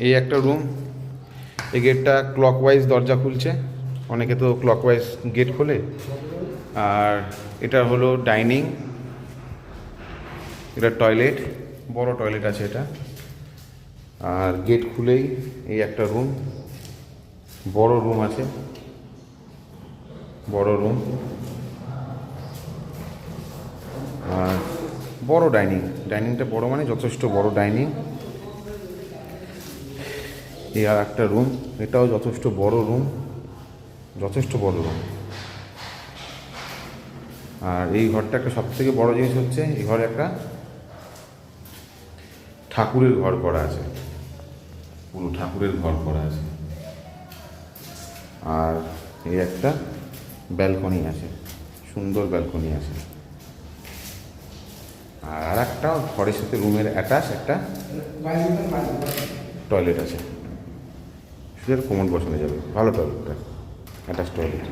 এই একটা রুম। এই গেটটা ক্লকওয়াইজ দরজা খুলছে, অনেকে তো ক্লকওয়াইজ গেট খোলে। আর এটা হলো ডাইনিং, এটা টয়লেট, বড় টয়লেট আছে এটা। আর গেট খুলেই এই একটা রুম, বড় রুম আছে, বড় রুম। আর বড় ডাইনিং, ডাইনিংটা বড় মানে যথেষ্ট বড় ডাইনিং। এই আর একটা রুম, এটাও যথেষ্ট বড় রুম, যথেষ্ট বড় রুম। আর এই ঘরটা একটা সবথেকে বড় জিনিস হচ্ছে, এই ঘরে একটা ঠাকুরের ঘর করা আছে, পুরো ঠাকুরের ঘর করা আছে। আর এই একটা ব্যালকনি আছে, সুন্দর ব্যালকনি আছে। আর একটা ঘরের সাথে রুমের অ্যাটাচ একটা টয়লেট আছে, শুধু কোমর বসানো যাবে, ভালো টয়লেটটা, অ্যাটাচ টয়লেট।